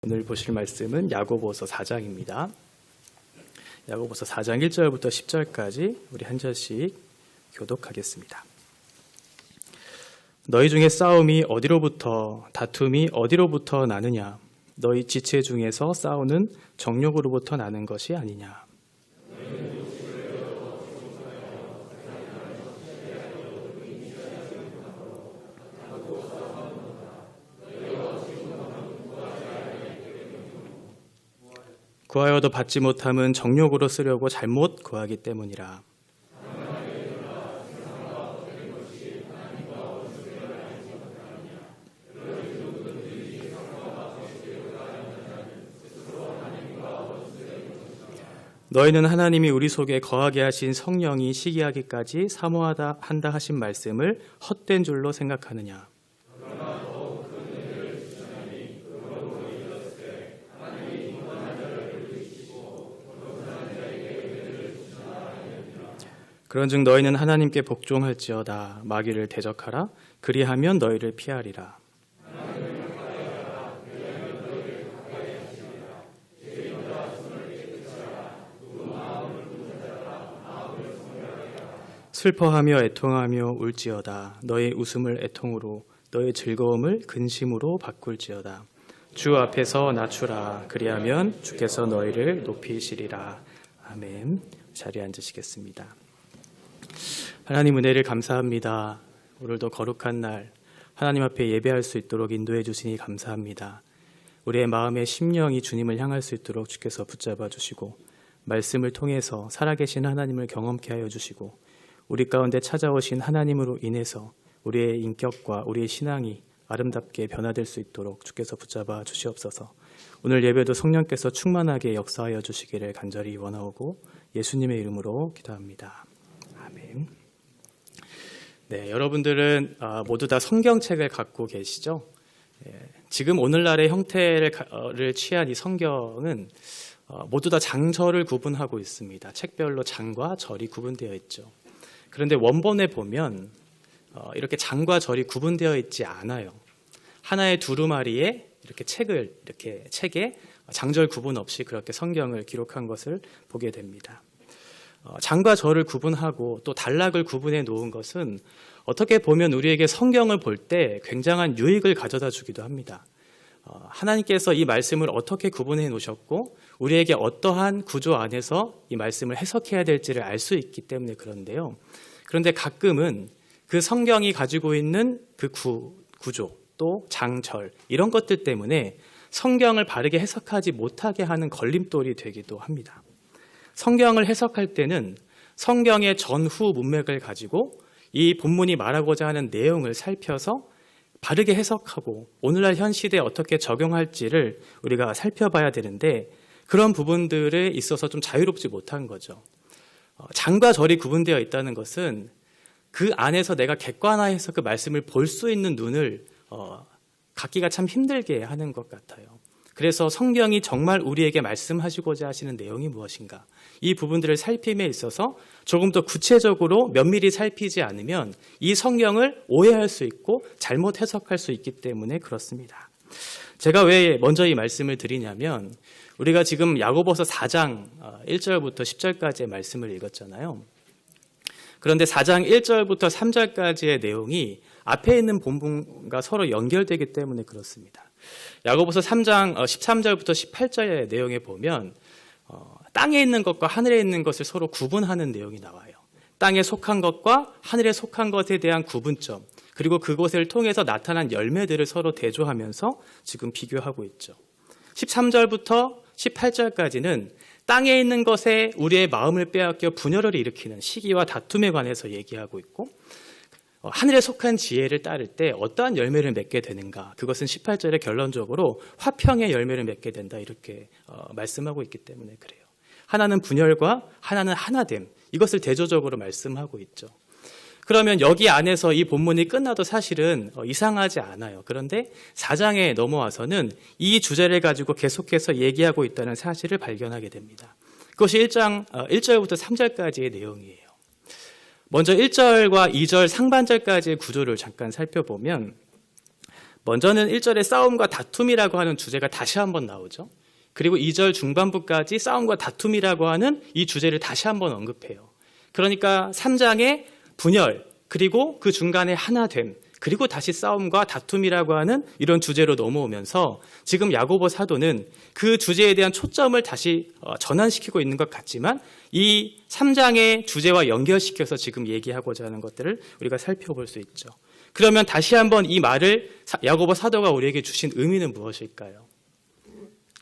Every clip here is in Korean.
오늘 보실 말씀은 야고보서 4장입니다. 야고보서 4장 1절부터 10절까지 우리 한 절씩 교독하겠습니다. 너희 중에 싸움이 어디로부터 다툼이 어디로부터 나느냐? 너희 지체 중에서 싸우는 정욕으로부터 나는 것이 아니냐? 구하여도 받지 못함은 정욕으로 쓰려고 잘못 구하기 때문이라. 너희는 하나님이 우리 속에 거하게 하신 성령이 시기하기까지 사모하다 한다 하신 말씀을 헛된 줄로 생각하느냐? 그런즉 너희는 하나님께 복종할지어다. 마귀를 대적하라. 그리하면 너희를 피하리라. 슬퍼하며 애통하며 울지어다. 너희 웃음을 애통으로 너희 즐거움을 근심으로 바꿀지어다. 주 앞에서 낮추라. 그리하면 주께서 너희를 높이시리라. 아멘. 자리에 앉으시겠습니다. 하나님 은혜를 감사합니다. 오늘도 거룩한 날 하나님 앞에 예배할 수 있도록 인도해 주시니 감사합니다. 우리의 마음의 심령이 주님을 향할 수 있도록 주께서 붙잡아 주시고 말씀을 통해서 살아계신 하나님을 경험케 하여 주시고 우리 가운데 찾아오신 하나님으로 인해서 우리의 인격과 우리의 신앙이 아름답게 변화될 수 있도록 주께서 붙잡아 주시옵소서. 오늘 예배도 성령께서 충만하게 역사하여 주시기를 간절히 원하오고 예수님의 이름으로 기도합니다. 아멘. 네, 여러분들은 모두 다 성경책을 갖고 계시죠? 지금 오늘날의 형태를 취한 이 성경은 모두 다 장절을 구분하고 있습니다. 책별로 장과 절이 구분되어 있죠. 그런데 원본에 보면 이렇게 장과 절이 구분되어 있지 않아요. 하나의 두루마리에 이렇게 책에 장절 구분 없이 그렇게 성경을 기록한 것을 보게 됩니다. 장과 절을 구분하고 또 단락을 구분해 놓은 것은 어떻게 보면 우리에게 성경을 볼 때 굉장한 유익을 가져다 주기도 합니다. 하나님께서 이 말씀을 어떻게 구분해 놓으셨고 우리에게 어떠한 구조 안에서 이 말씀을 해석해야 될지를 알 수 있기 때문에 그런데요. 그런데 가끔은 그 성경이 가지고 있는 그 구조 또 장절 이런 것들 때문에 성경을 바르게 해석하지 못하게 하는 걸림돌이 되기도 합니다. 성경을 해석할 때는 성경의 전후 문맥을 가지고 이 본문이 말하고자 하는 내용을 살펴서 바르게 해석하고 오늘날 현 시대에 어떻게 적용할지를 우리가 살펴봐야 되는데 그런 부분들에 있어서 좀 자유롭지 못한 거죠. 장과 절이 구분되어 있다는 것은 그 안에서 내가 객관화해서 그 말씀을 볼 수 있는 눈을 갖기가 참 힘들게 하는 것 같아요. 그래서 성경이 정말 우리에게 말씀하시고자 하시는 내용이 무엇인가 이 부분들을 살핌에 있어서 조금 더 구체적으로 면밀히 살피지 않으면 이 성경을 오해할 수 있고 잘못 해석할 수 있기 때문에 그렇습니다. 제가 왜 먼저 이 말씀을 드리냐면 우리가 지금 야고보서 4장 1절부터 10절까지의 말씀을 읽었잖아요. 그런데 4장 1절부터 3절까지의 내용이 앞에 있는 본문과 서로 연결되기 때문에 그렇습니다. 야고보서 3장 13절부터 18절의 내용에 보면 땅에 있는 것과 하늘에 있는 것을 서로 구분하는 내용이 나와요. 땅에 속한 것과 하늘에 속한 것에 대한 구분점 그리고 그것을 통해서 나타난 열매들을 서로 대조하면서 지금 비교하고 있죠. 13절부터 18절까지는 땅에 있는 것에 우리의 마음을 빼앗겨 분열을 일으키는 시기와 다툼에 관해서 얘기하고 있고 하늘에 속한 지혜를 따를 때 어떠한 열매를 맺게 되는가 그것은 18절에 결론적으로 화평의 열매를 맺게 된다 이렇게 말씀하고 있기 때문에 그래요. 하나는 분열과 하나는 하나됨 이것을 대조적으로 말씀하고 있죠. 그러면 여기 안에서 이 본문이 끝나도 사실은 이상하지 않아요. 그런데 4장에 넘어와서는 이 주제를 가지고 계속해서 얘기하고 있다는 사실을 발견하게 됩니다. 그것이 1절부터 3절까지의 내용이에요. 먼저 1절과 2절 상반절까지의 구조를 잠깐 살펴보면 먼저는 1절에 싸움과 다툼이라고 하는 주제가 다시 한번 나오죠. 그리고 2절 중반부까지 싸움과 다툼이라고 하는 이 주제를 다시 한번 언급해요. 그러니까 3장의 분열, 그리고 그 중간에 하나됨, 그리고 다시 싸움과 다툼이라고 하는 이런 주제로 넘어오면서 지금 야고보 사도는 그 주제에 대한 초점을 다시 전환시키고 있는 것 같지만 이 3장의 주제와 연결시켜서 지금 얘기하고자 하는 것들을 우리가 살펴볼 수 있죠. 그러면 다시 한번 이 말을 야고보 사도가 우리에게 주신 의미는 무엇일까요?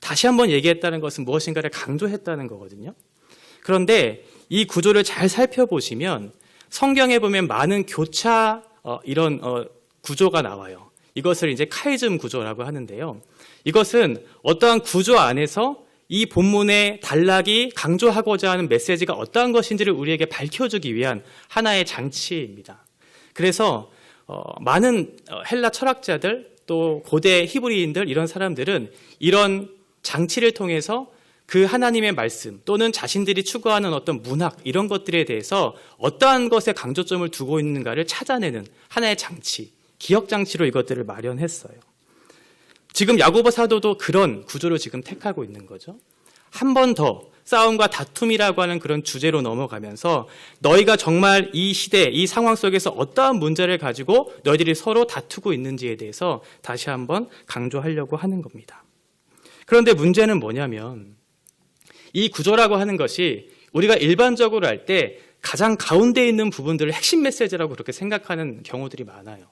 다시 한번 얘기했다는 것은 무엇인가를 강조했다는 거거든요. 그런데 이 구조를 잘 살펴보시면 성경에 보면 많은 교차 이런 구조가 나와요. 이것을 이제 카이즘 구조라고 하는데요. 이것은 어떠한 구조 안에서 이 본문의 단락이 강조하고자 하는 메시지가 어떠한 것인지를 우리에게 밝혀주기 위한 하나의 장치입니다. 그래서 많은 헬라 철학자들 또 고대 히브리인들 이런 사람들은 이런 장치를 통해서 그 하나님의 말씀 또는 자신들이 추구하는 어떤 문학 이런 것들에 대해서 어떠한 것에 강조점을 두고 있는가를 찾아내는 하나의 장치, 기억 장치로 이것들을 마련했어요. 지금 야고보 사도도 그런 구조를 지금 택하고 있는 거죠. 한 번 더 싸움과 다툼이라고 하는 그런 주제로 넘어가면서 너희가 정말 이 시대, 이 상황 속에서 어떠한 문제를 가지고 너희들이 서로 다투고 있는지에 대해서 다시 한번 강조하려고 하는 겁니다. 그런데 문제는 뭐냐면 이 구조라고 하는 것이 우리가 일반적으로 할 때 가장 가운데 있는 부분들을 핵심 메시지라고 그렇게 생각하는 경우들이 많아요.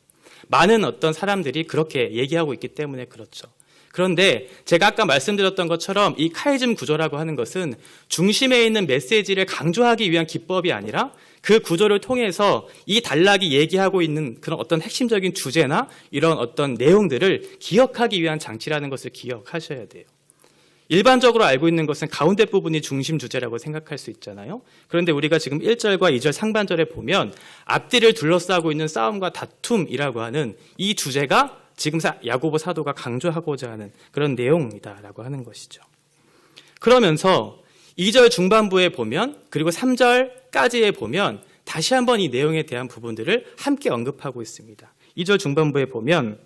많은 어떤 사람들이 그렇게 얘기하고 있기 때문에 그렇죠. 그런데 제가 아까 말씀드렸던 것처럼 이 카이즘 구조라고 하는 것은 중심에 있는 메시지를 강조하기 위한 기법이 아니라 그 구조를 통해서 이 단락이 얘기하고 있는 그런 어떤 핵심적인 주제나 이런 어떤 내용들을 기억하기 위한 장치라는 것을 기억하셔야 돼요. 일반적으로 알고 있는 것은 가운데 부분이 중심 주제라고 생각할 수 있잖아요. 그런데 우리가 지금 1절과 2절 상반절에 보면 앞뒤를 둘러싸고 있는 싸움과 다툼이라고 하는 이 주제가 지금 야고보 사도가 강조하고자 하는 그런 내용이다라고 하는 것이죠. 그러면서 2절 중반부에 보면 그리고 3절까지에 보면 다시 한번 이 내용에 대한 부분들을 함께 언급하고 있습니다. 2절 중반부에 보면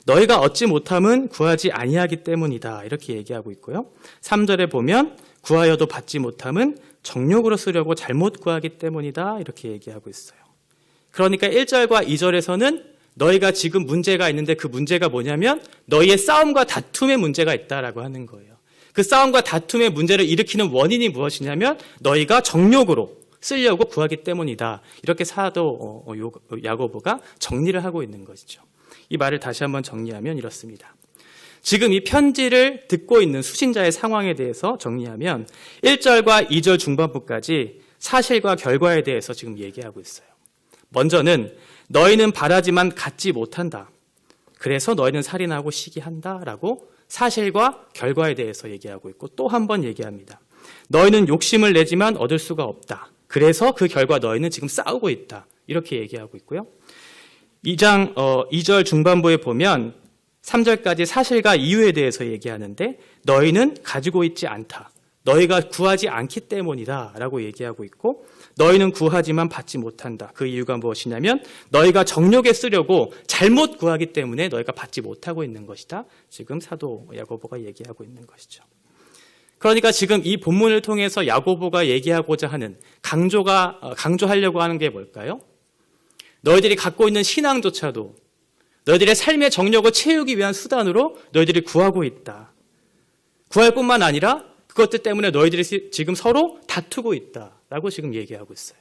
너희가 얻지 못함은 구하지 아니하기 때문이다 이렇게 얘기하고 있고요. 3절에 보면 구하여도 받지 못함은 정욕으로 쓰려고 잘못 구하기 때문이다 이렇게 얘기하고 있어요. 그러니까 1절과 2절에서는 너희가 지금 문제가 있는데 그 문제가 뭐냐면 너희의 싸움과 다툼의 문제가 있다라고 하는 거예요. 그 싸움과 다툼의 문제를 일으키는 원인이 무엇이냐면 너희가 정욕으로 쓰려고 구하기 때문이다. 이렇게 사도 야고보가 정리를 하고 있는 것이죠. 이 말을 다시 한번 정리하면 이렇습니다. 지금 이 편지를 듣고 있는 수신자의 상황에 대해서 정리하면 1절과 2절 중반부까지 사실과 결과에 대해서 지금 얘기하고 있어요. 먼저는 너희는 바라지만 갖지 못한다. 그래서 너희는 살인하고 시기한다 라고 사실과 결과에 대해서 얘기하고 있고 또 한 번 얘기합니다. 너희는 욕심을 내지만 얻을 수가 없다. 그래서 그 결과 너희는 지금 싸우고 있다. 이렇게 얘기하고 있고요. 2절 중반부에 보면 3절까지 사실과 이유에 대해서 얘기하는데 너희는 가지고 있지 않다. 너희가 구하지 않기 때문이다 라고 얘기하고 있고 너희는 구하지만 받지 못한다. 그 이유가 무엇이냐면 너희가 정욕에 쓰려고 잘못 구하기 때문에 너희가 받지 못하고 있는 것이다. 지금 사도 야고보가 얘기하고 있는 것이죠. 그러니까 지금 이 본문을 통해서 야고보가 얘기하고자 하는 강조하려고 하는 게 뭘까요? 너희들이 갖고 있는 신앙조차도 너희들의 삶의 정욕을 채우기 위한 수단으로 너희들이 구하고 있다. 구할 뿐만 아니라 그것들 때문에 너희들이 지금 서로 다투고 있다라고 지금 얘기하고 있어요.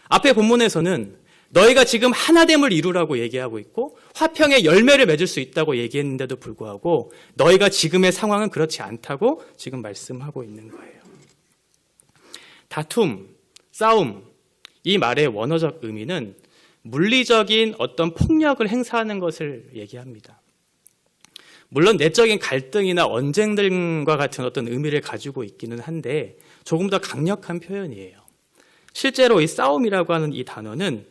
앞에 본문에서는 너희가 지금 하나됨을 이루라고 얘기하고 있고 화평의 열매를 맺을 수 있다고 얘기했는데도 불구하고 너희가 지금의 상황은 그렇지 않다고 지금 말씀하고 있는 거예요. 다툼, 싸움, 이 말의 원어적 의미는 물리적인 어떤 폭력을 행사하는 것을 얘기합니다. 물론 내적인 갈등이나 언쟁 등과 같은 어떤 의미를 가지고 있기는 한데 조금 더 강력한 표현이에요. 실제로 이 싸움이라고 하는 이 단어는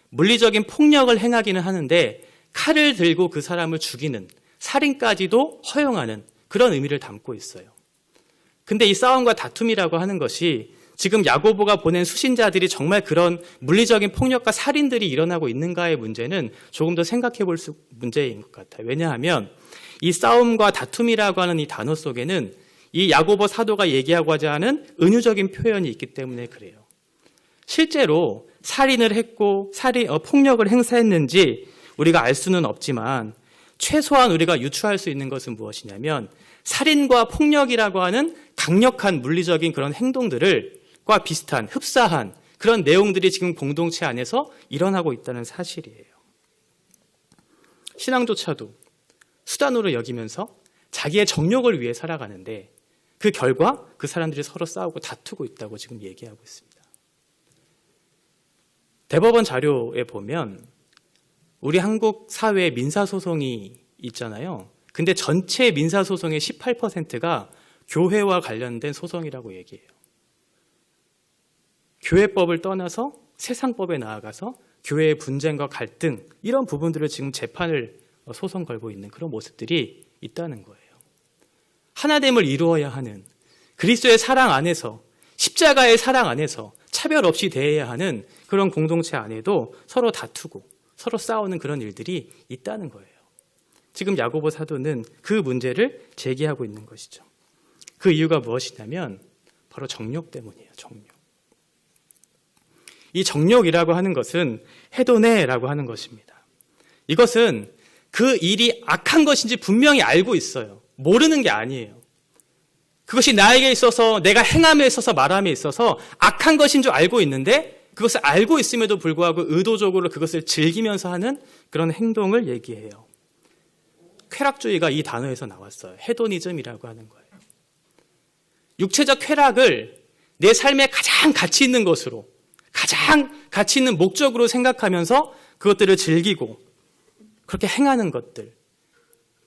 물리적인 폭력을 행하기는 하는데 칼을 들고 그 사람을 죽이는 살인까지도 허용하는 그런 의미를 담고 있어요. 근데 이 싸움과 다툼이라고 하는 것이 지금 야고보가 보낸 수신자들이 정말 그런 물리적인 폭력과 살인들이 일어나고 있는가의 문제는 조금 더 생각해 볼 문제인 것 같아요. 왜냐하면 이 싸움과 다툼이라고 하는 이 단어 속에는 이 야고보 사도가 얘기하고자 하는 은유적인 표현이 있기 때문에 그래요. 실제로 살인을 했고 폭력을 행사했는지 우리가 알 수는 없지만 최소한 우리가 유추할 수 있는 것은 무엇이냐면 살인과 폭력이라고 하는 강력한 물리적인 그런 행동들과 비슷한 흡사한 그런 내용들이 지금 공동체 안에서 일어나고 있다는 사실이에요. 신앙조차도 수단으로 여기면서 자기의 정욕을 위해 살아가는데 그 결과 그 사람들이 서로 싸우고 다투고 있다고 지금 얘기하고 있습니다. 대법원 자료에 보면 우리 한국 사회에 민사소송이 있잖아요. 근데 전체 민사소송의 18%가 교회와 관련된 소송이라고 얘기해요. 교회법을 떠나서 세상법에 나아가서 교회의 분쟁과 갈등 이런 부분들을 지금 재판을 소송 걸고 있는 그런 모습들이 있다는 거예요. 하나됨을 이루어야 하는 그리스도의 사랑 안에서 십자가의 사랑 안에서 차별 없이 대해야 하는 그런 공동체 안에도 서로 다투고 서로 싸우는 그런 일들이 있다는 거예요. 지금 야고보 사도는 그 문제를 제기하고 있는 것이죠. 그 이유가 무엇이냐면 바로 정욕 때문이에요. 정욕. 이 정욕이라고 하는 것은 해도네라고 하는 것입니다. 이것은 그 일이 악한 것인지 분명히 알고 있어요. 모르는 게 아니에요. 그것이 나에게 있어서 내가 행함에 있어서 말함에 있어서 악한 것인 줄 알고 있는데 그것을 알고 있음에도 불구하고 의도적으로 그것을 즐기면서 하는 그런 행동을 얘기해요. 쾌락주의가 이 단어에서 나왔어요. 헤도니즘이라고 하는 거예요. 육체적 쾌락을 내 삶에 가장 가치 있는 것으로 가장 가치 있는 목적으로 생각하면서 그것들을 즐기고 그렇게 행하는 것들,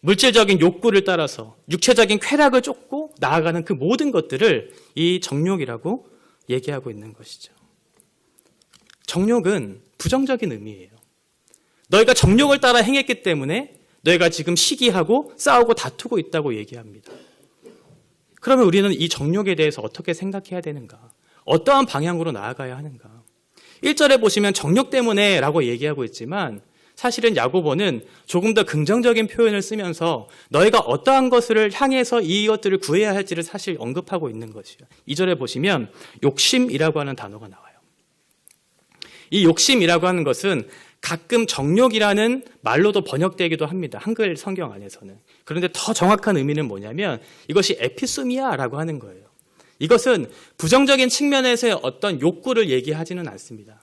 물질적인 욕구를 따라서 육체적인 쾌락을 쫓고 나아가는 그 모든 것들을 이 정욕이라고 얘기하고 있는 것이죠. 정욕은 부정적인 의미예요. 너희가 정욕을 따라 행했기 때문에 너희가 지금 시기하고 싸우고 다투고 있다고 얘기합니다. 그러면 우리는 이 정욕에 대해서 어떻게 생각해야 되는가? 어떠한 방향으로 나아가야 하는가? 1절에 보시면 정욕 때문에 라고 얘기하고 있지만 사실은 야고보는 조금 더 긍정적인 표현을 쓰면서 너희가 어떠한 것을 향해서 이것들을 구해야 할지를 사실 언급하고 있는 것이죠. 2절에 보시면 욕심이라고 하는 단어가 나와요. 이 욕심이라고 하는 것은 가끔 정욕이라는 말로도 번역되기도 합니다. 한글 성경 안에서는. 그런데 더 정확한 의미는 뭐냐면 이것이 에피수미아라고 하는 거예요. 이것은 부정적인 측면에서의 어떤 욕구를 얘기하지는 않습니다.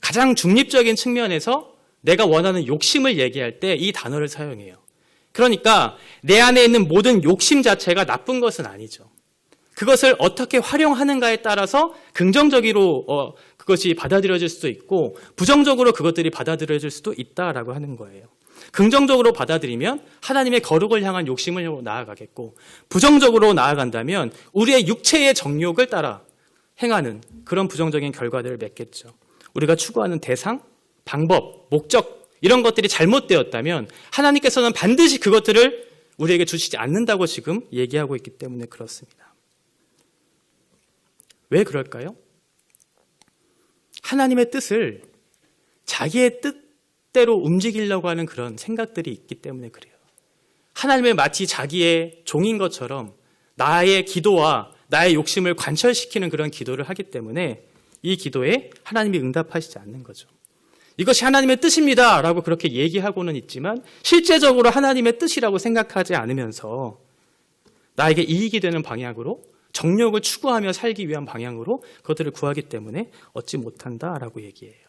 가장 중립적인 측면에서 내가 원하는 욕심을 얘기할 때 이 단어를 사용해요. 그러니까 내 안에 있는 모든 욕심 자체가 나쁜 것은 아니죠. 그것을 어떻게 활용하는가에 따라서 긍정적으로 그것이 받아들여질 수도 있고 부정적으로 그것들이 받아들여질 수도 있다라고 하는 거예요. 긍정적으로 받아들이면 하나님의 거룩을 향한 욕심을 나아가겠고 부정적으로 나아간다면 우리의 육체의 정욕을 따라 행하는 그런 부정적인 결과들을 맺겠죠. 우리가 추구하는 대상, 방법, 목적 이런 것들이 잘못되었다면 하나님께서는 반드시 그것들을 우리에게 주시지 않는다고 지금 얘기하고 있기 때문에 그렇습니다. 왜 그럴까요? 하나님의 뜻을 자기의 뜻대로 움직이려고 하는 그런 생각들이 있기 때문에 그래요. 하나님을 마치 자기의 종인 것처럼 나의 기도와 나의 욕심을 관철시키는 그런 기도를 하기 때문에 이 기도에 하나님이 응답하시지 않는 거죠. 이것이 하나님의 뜻입니다 라고 그렇게 얘기하고는 있지만 실제적으로 하나님의 뜻이라고 생각하지 않으면서 나에게 이익이 되는 방향으로 정욕을 추구하며 살기 위한 방향으로 그것들을 구하기 때문에 얻지 못한다라고 얘기해요.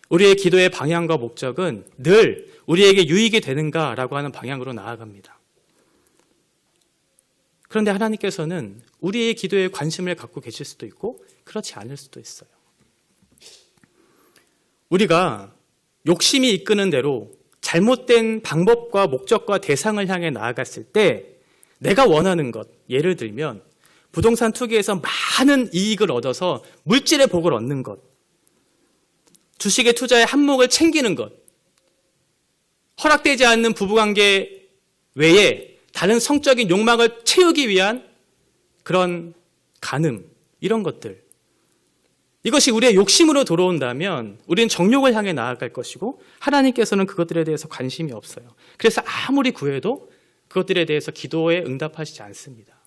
우리의 기도의 방향과 목적은 늘 우리에게 유익이 되는가라고 하는 방향으로 나아갑니다. 그런데 하나님께서는 우리의 기도에 관심을 갖고 계실 수도 있고 그렇지 않을 수도 있어요. 우리가 욕심이 이끄는 대로 잘못된 방법과 목적과 대상을 향해 나아갔을 때 내가 원하는 것, 예를 들면 부동산 투기에서 많은 이익을 얻어서 물질의 복을 얻는 것, 주식의 투자에 한몫을 챙기는 것, 허락되지 않는 부부관계 외에 다른 성적인 욕망을 채우기 위한 그런 간음, 이런 것들. 이것이 우리의 욕심으로 들어온다면 우리는 정욕을 향해 나아갈 것이고 하나님께서는 그것들에 대해서 관심이 없어요. 그래서 아무리 구해도 그것들에 대해서 기도에 응답하시지 않습니다.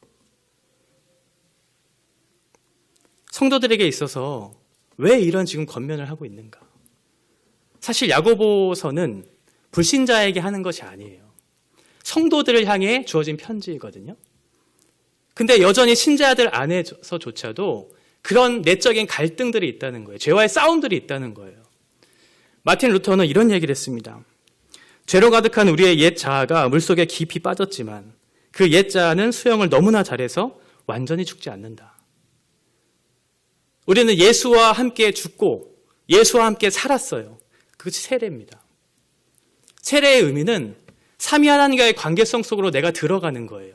성도들에게 있어서 왜 이런 지금 권면을 하고 있는가? 사실 야고보서는 불신자에게 하는 것이 아니에요. 성도들을 향해 주어진 편지이거든요. 근데 여전히 신자들 안에서조차도 그런 내적인 갈등들이 있다는 거예요. 죄와의 싸움들이 있다는 거예요. 마틴 루터는 이런 얘기를 했습니다. 죄로 가득한 우리의 옛 자아가 물속에 깊이 빠졌지만 그 옛 자아는 수영을 너무나 잘해서 완전히 죽지 않는다. 우리는 예수와 함께 죽고 예수와 함께 살았어요. 그것이 세례입니다. 세례의 의미는 삼위 하나님과의 관계성 속으로 내가 들어가는 거예요.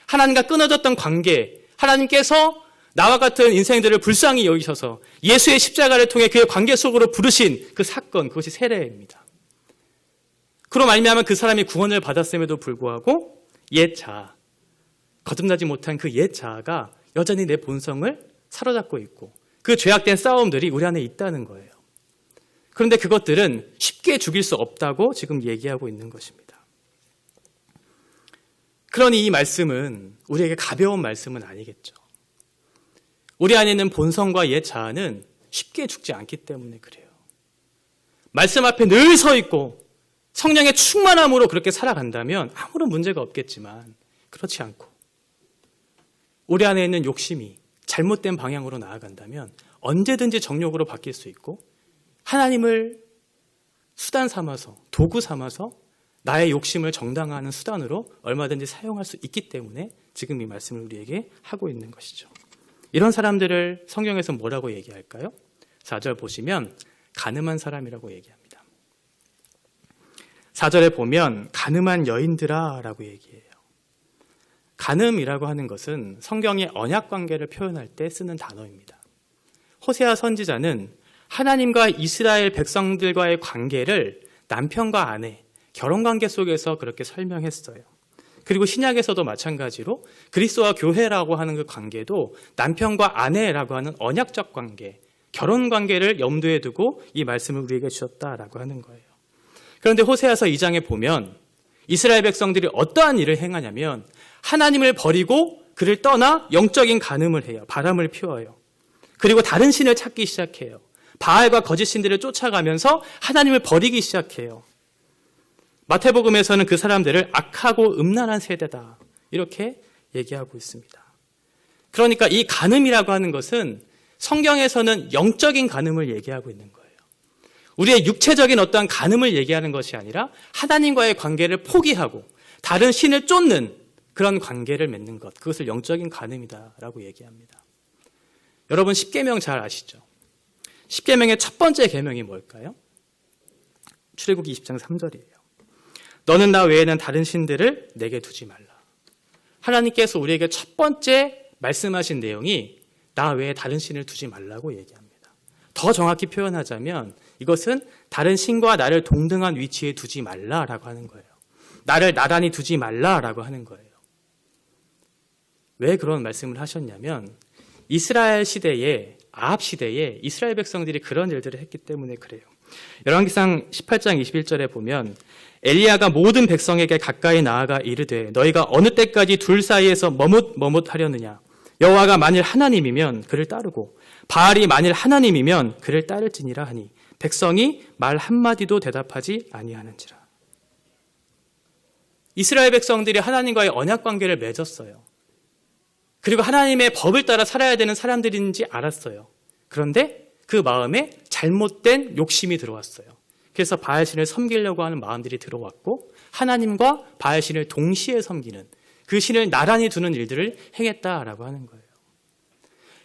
하나님과 끊어졌던 관계, 하나님께서 나와 같은 인생들을 불쌍히 여기셔서 예수의 십자가를 통해 그의 관계 속으로 부르신 그 사건, 그것이 세례입니다. 그로 말미암아 그 사람이 구원을 받았음에도 불구하고 옛 자아, 거듭나지 못한 그 옛 자아가 여전히 내 본성을 사로잡고 있고 그 죄악된 싸움들이 우리 안에 있다는 거예요. 그런데 그것들은 쉽게 죽일 수 없다고 지금 얘기하고 있는 것입니다. 그러니 이 말씀은 우리에게 가벼운 말씀은 아니겠죠. 우리 안에 있는 본성과 옛 자아는 쉽게 죽지 않기 때문에 그래요. 말씀 앞에 늘 서 있고 성령의 충만함으로 그렇게 살아간다면 아무런 문제가 없겠지만 그렇지 않고 우리 안에 있는 욕심이 잘못된 방향으로 나아간다면 언제든지 정욕으로 바뀔 수 있고 하나님을 수단 삼아서 도구 삼아서 나의 욕심을 정당화하는 수단으로 얼마든지 사용할 수 있기 때문에 지금 이 말씀을 우리에게 하고 있는 것이죠. 이런 사람들을 성경에서 뭐라고 얘기할까요? 4절 보시면 가늠한 사람이라고 얘기합니다. 4절에 보면 가늠한 여인들아 라고 얘기해요. 가늠이라고 하는 것은 성경의 언약관계를 표현할 때 쓰는 단어입니다. 호세아 선지자는 하나님과 이스라엘 백성들과의 관계를 남편과 아내, 결혼관계 속에서 그렇게 설명했어요. 그리고 신약에서도 마찬가지로 그리스도와 교회라고 하는 그 관계도 남편과 아내라고 하는 언약적 관계, 결혼관계를 염두에 두고 이 말씀을 우리에게 주셨다라고 하는 거예요. 그런데 호세아서 2장에 보면 이스라엘 백성들이 어떠한 일을 행하냐면 하나님을 버리고 그를 떠나 영적인 간음을 해요. 바람을 피워요. 그리고 다른 신을 찾기 시작해요. 바알과 거짓 신들을 쫓아가면서 하나님을 버리기 시작해요. 마태복음에서는 그 사람들을 악하고 음란한 세대다 이렇게 얘기하고 있습니다. 그러니까 이 간음이라고 하는 것은 성경에서는 영적인 간음을 얘기하고 있는 거예요. 우리의 육체적인 어떠한 간음을 얘기하는 것이 아니라 하나님과의 관계를 포기하고 다른 신을 쫓는 그런 관계를 맺는 것, 그것을 영적인 간음이다라고 얘기합니다. 여러분 10계명 잘 아시죠? 10계명의 첫 번째 계명이 뭘까요? 출애굽기 20장 3절이에요. 너는 나 외에는 다른 신들을 내게 두지 말라. 하나님께서 우리에게 첫 번째 말씀하신 내용이 나 외에 다른 신을 두지 말라고 얘기합니다. 더 정확히 표현하자면 이것은 다른 신과 나를 동등한 위치에 두지 말라라고 하는 거예요. 나를 나란히 두지 말라라고 하는 거예요. 왜 그런 말씀을 하셨냐면 이스라엘 시대에 아합 시대에 이스라엘 백성들이 그런 일들을 했기 때문에 그래요. 열왕기상 18장 21절에 보면 엘리야가 모든 백성에게 가까이 나아가 이르되 너희가 어느 때까지 둘 사이에서 머뭇하려느냐 여호와가 만일 하나님이면 그를 따르고 바알이 만일 하나님이면 그를 따를지니라 하니 백성이 말 한마디도 대답하지 아니하는지라. 이스라엘 백성들이 하나님과의 언약 관계를 맺었어요. 그리고 하나님의 법을 따라 살아야 되는 사람들인지 알았어요. 그런데 그 마음에 잘못된 욕심이 들어왔어요. 그래서 바알신을 섬기려고 하는 마음들이 들어왔고 하나님과 바알신을 동시에 섬기는 그 신을 나란히 두는 일들을 행했다라고 하는 거예요.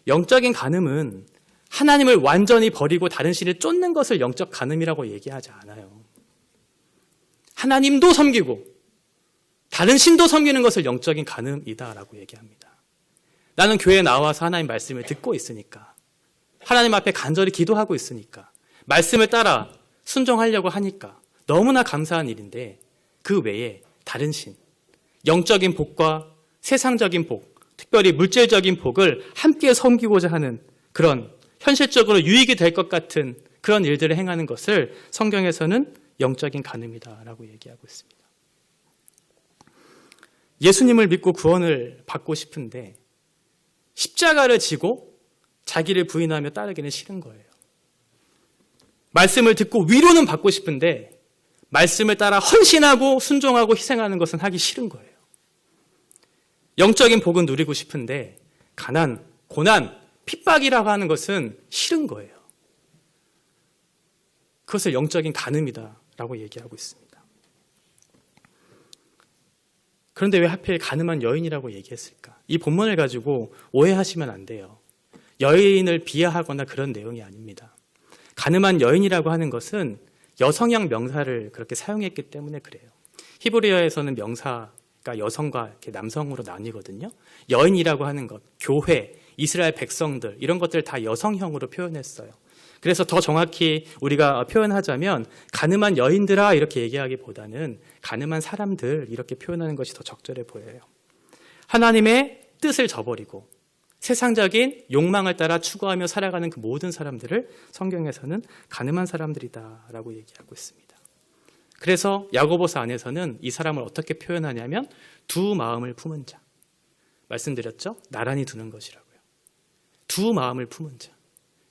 영적인 간음은 하나님을 완전히 버리고 다른 신을 쫓는 것을 영적 간음이라고 얘기하지 않아요. 하나님도 섬기고 다른 신도 섬기는 것을 영적인 간음이다라고 얘기합니다. 나는 교회에 나와서 하나님 말씀을 듣고 있으니까 하나님 앞에 간절히 기도하고 있으니까 말씀을 따라 순종하려고 하니까 너무나 감사한 일인데 그 외에 다른 신, 영적인 복과 세상적인 복, 특별히 물질적인 복을 함께 섬기고자 하는 그런 현실적으로 유익이 될 것 같은 그런 일들을 행하는 것을 성경에서는 영적인 간음이다라고 얘기하고 있습니다. 예수님을 믿고 구원을 받고 싶은데 십자가를 지고 자기를 부인하며 따르기는 싫은 거예요. 말씀을 듣고 위로는 받고 싶은데 말씀을 따라 헌신하고 순종하고 희생하는 것은 하기 싫은 거예요. 영적인 복은 누리고 싶은데 가난, 고난, 핍박이라고 하는 것은 싫은 거예요. 그것을 영적인 간음이다라고 얘기하고 있습니다. 그런데 왜 하필 간음한 여인이라고 얘기했을까? 이 본문을 가지고 오해하시면 안 돼요. 여인을 비하하거나 그런 내용이 아닙니다. 간음한 여인이라고 하는 것은 여성형 명사를 그렇게 사용했기 때문에 그래요. 히브리어에서는 명사가 여성과 이렇게 남성으로 나뉘거든요. 여인이라고 하는 것, 교회, 이스라엘 백성들 이런 것들 다 여성형으로 표현했어요. 그래서 더 정확히 우리가 표현하자면 가늠한 여인들아 이렇게 얘기하기보다는 가늠한 사람들 이렇게 표현하는 것이 더 적절해 보여요. 하나님의 뜻을 저버리고 세상적인 욕망을 따라 추구하며 살아가는 그 모든 사람들을 성경에서는 가늠한 사람들이다라고 얘기하고 있습니다. 그래서 야고보서 안에서는 이 사람을 어떻게 표현하냐면 두 마음을 품은 자. 말씀드렸죠? 나란히 두는 것이라고요. 두 마음을 품은 자.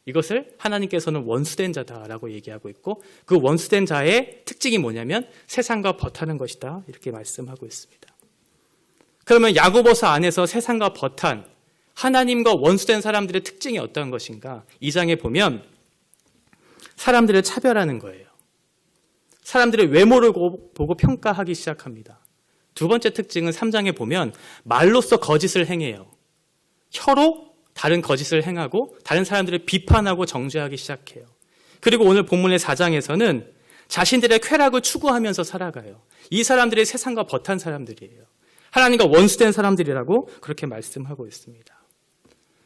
이것을 하나님께서는 원수된 자다라고 얘기하고 있고 그 원수된 자의 특징이 뭐냐면 세상과 벗하는 것이다 이렇게 말씀하고 있습니다. 그러면 야고보서 안에서 세상과 벗한 하나님과 원수된 사람들의 특징이 어떤 것인가? 2장에 보면 사람들을 차별하는 거예요. 사람들의 외모를 보고 평가하기 시작합니다. 두 번째 특징은 3장에 보면 말로써 거짓을 행해요. 혀로 다른 거짓을 행하고 다른 사람들을 비판하고 정죄하기 시작해요. 그리고 오늘 본문의 4장에서는 자신들의 쾌락을 추구하면서 살아가요. 이 사람들이 세상과 벗한 사람들이에요. 하나님과 원수된 사람들이라고 그렇게 말씀하고 있습니다.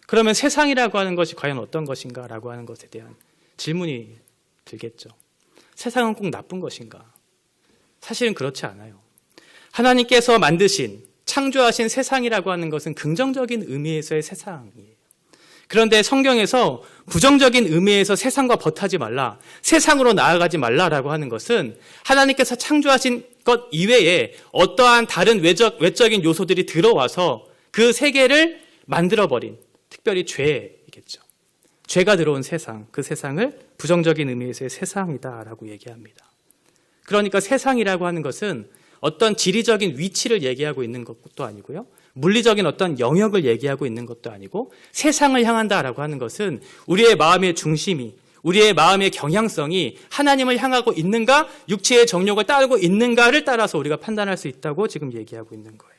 그러면 세상이라고 하는 것이 과연 어떤 것인가 라고 하는 것에 대한 질문이 들겠죠. 세상은 꼭 나쁜 것인가? 사실은 그렇지 않아요. 하나님께서 만드신 창조하신 세상이라고 하는 것은 긍정적인 의미에서의 세상이에요. 그런데 성경에서 부정적인 의미에서 세상과 벗하지 말라, 세상으로 나아가지 말라라고 하는 것은 하나님께서 창조하신 것 이외에 어떠한 다른 외적인 요소들이 들어와서 그 세계를 만들어버린 특별히 죄이겠죠. 죄가 들어온 세상, 그 세상을 부정적인 의미에서의 세상이다라고 얘기합니다. 그러니까 세상이라고 하는 것은 어떤 지리적인 위치를 얘기하고 있는 것도 아니고요. 물리적인 어떤 영역을 얘기하고 있는 것도 아니고 세상을 향한다라고 하는 것은 우리의 마음의 중심이, 우리의 마음의 경향성이 하나님을 향하고 있는가, 육체의 정욕을 따르고 있는가를 따라서 우리가 판단할 수 있다고 지금 얘기하고 있는 거예요.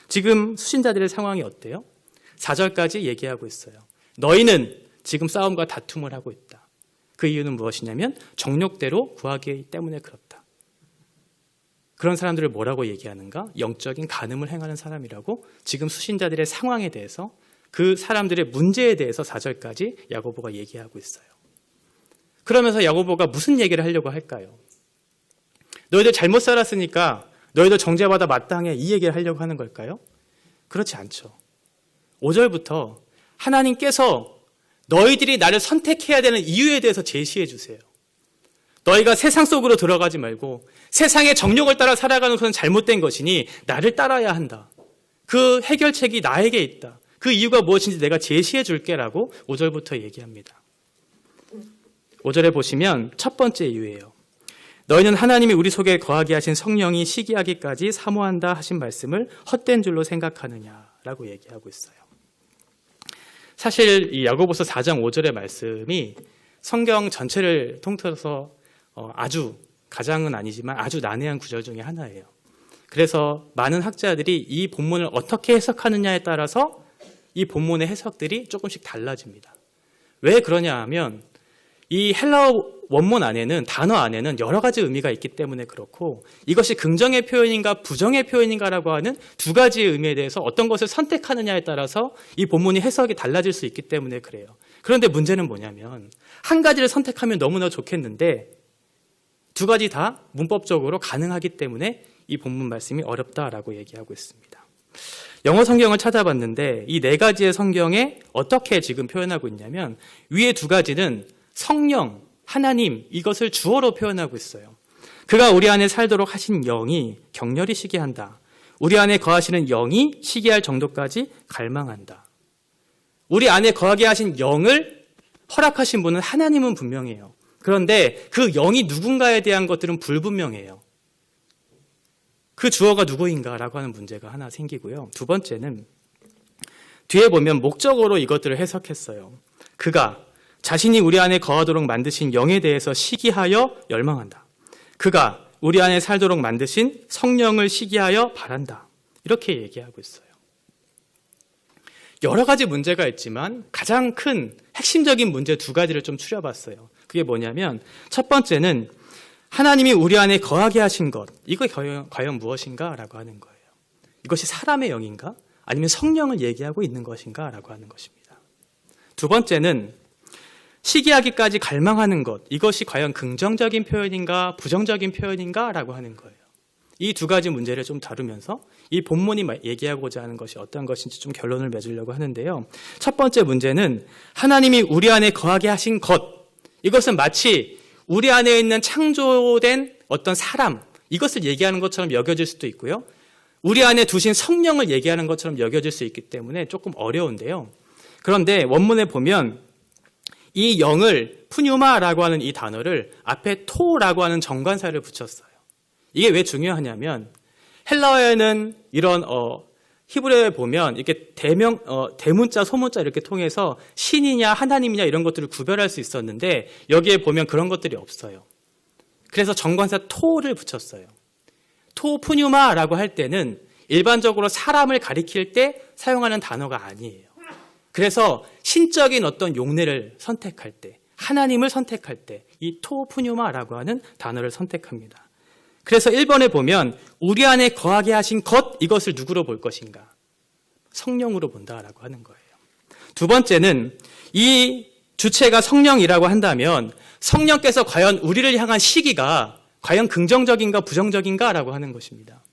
지금 수신자들의 상황이 어때요? 4절까지 얘기하고 있어요. 너희는 지금 싸움과 다툼을 하고 있다. 그 이유는 무엇이냐면 정욕대로 구하기 때문에 그렇다. 그런 사람들을 뭐라고 얘기하는가? 영적인 간음을 행하는 사람이라고 지금 수신자들의 상황에 대해서 그 사람들의 문제에 대해서 4절까지 야고보가 얘기하고 있어요. 그러면서 야고보가 무슨 얘기를 하려고 할까요? 너희들 잘못 살았으니까 너희들 정죄받아 마땅해 이 얘기를 하려고 하는 걸까요? 그렇지 않죠. 5절부터 하나님께서 너희들이 나를 선택해야 되는 이유에 대해서 제시해 주세요. 너희가 세상 속으로 들어가지 말고 세상의 정욕을 따라 살아가는 것은 잘못된 것이니 나를 따라야 한다. 그 해결책이 나에게 있다. 그 이유가 무엇인지 내가 제시해 줄게라고 5절부터 얘기합니다. 5절에 보시면 첫 번째 이유예요. 너희는 하나님이 우리 속에 거하게 하신 성령이 시기하기까지 사모한다 하신 말씀을 헛된 줄로 생각하느냐라고 얘기하고 있어요. 사실 이 야고보서 4장 5절의 말씀이 성경 전체를 통틀어서 아주 가장은 아니지만 아주 난해한 구절 중에 하나예요. 그래서 많은 학자들이 이 본문을 어떻게 해석하느냐에 따라서 이 본문의 해석들이 조금씩 달라집니다. 왜 그러냐 하면 이 헬라어 원문 안에는 단어 안에는 여러 가지 의미가 있기 때문에 그렇고 이것이 긍정의 표현인가 부정의 표현인가라고 하는 두 가지의 의미에 대해서 어떤 것을 선택하느냐에 따라서 이 본문이 해석이 달라질 수 있기 때문에 그래요. 그런데 문제는 뭐냐면 한 가지를 선택하면 너무나 좋겠는데 두 가지 다 문법적으로 가능하기 때문에 이 본문 말씀이 어렵다라고 얘기하고 있습니다. 영어 성경을 찾아봤는데 이 네 가지의 성경에 어떻게 지금 표현하고 있냐면 위에 두 가지는 성령, 하나님 이것을 주어로 표현하고 있어요. 그가 우리 안에 살도록 하신 영이 격렬히 시기한다. 우리 안에 거하시는 영이 시기할 정도까지 갈망한다. 우리 안에 거하게 하신 영을 허락하신 분은 하나님은 분명해요. 그런데 그 영이 누군가에 대한 것들은 불분명해요. 그 주어가 누구인가라고 하는 문제가 하나 생기고요. 두 번째는 뒤에 보면 목적어로 이것들을 해석했어요. 그가 자신이 우리 안에 거하도록 만드신 영에 대해서 시기하여 열망한다. 그가 우리 안에 살도록 만드신 성령을 시기하여 바란다. 이렇게 얘기하고 있어요. 여러 가지 문제가 있지만 가장 큰 핵심적인 문제 두 가지를 좀 추려봤어요. 그게 뭐냐면 첫 번째는 하나님이 우리 안에 거하게 하신 것, 이거 과연 무엇인가? 라고 하는 거예요. 이것이 사람의 영인가? 아니면 성령을 얘기하고 있는 것인가? 라고 하는 것입니다. 두 번째는 시기하기까지 갈망하는 것, 이것이 과연 긍정적인 표현인가? 부정적인 표현인가? 라고 하는 거예요. 이 두 가지 문제를 좀 다루면서 이 본문이 얘기하고자 하는 것이 어떤 것인지 좀 결론을 맺으려고 하는데요. 첫 번째 문제는 하나님이 우리 안에 거하게 하신 것, 이것은 마치 우리 안에 있는 창조된 어떤 사람, 이것을 얘기하는 것처럼 여겨질 수도 있고요. 우리 안에 두신 성령을 얘기하는 것처럼 여겨질 수 있기 때문에 조금 어려운데요. 그런데 원문에 보면 이 영을 푸뉴마라고 하는 이 단어를 앞에 토라고 하는 정관사를 붙였어요. 이게 왜 중요하냐면 헬라어에는 이런 히브리어에 보면 이렇게 대문자, 소문자 이렇게 통해서 신이냐 하나님이냐 이런 것들을 구별할 수 있었는데 여기에 보면 그런 것들이 없어요. 그래서 정관사 토를 붙였어요. 토 푸뉴마라고 할 때는 일반적으로 사람을 가리킬 때 사용하는 단어가 아니에요. 그래서 신적인 어떤 용례를 선택할 때, 하나님을 선택할 때 이 토 푸뉴마라고 하는 단어를 선택합니다. 그래서 1번에 보면 우리 안에 거하게 하신 것, 이것을 누구로 볼 것인가? 성령으로 본다라고 하는 거예요. 두 번째는 이 주체가 성령이라고 한다면 성령께서 과연 우리를 향한 시기가 과연 긍정적인가 부정적인가라고 하는 것입니다.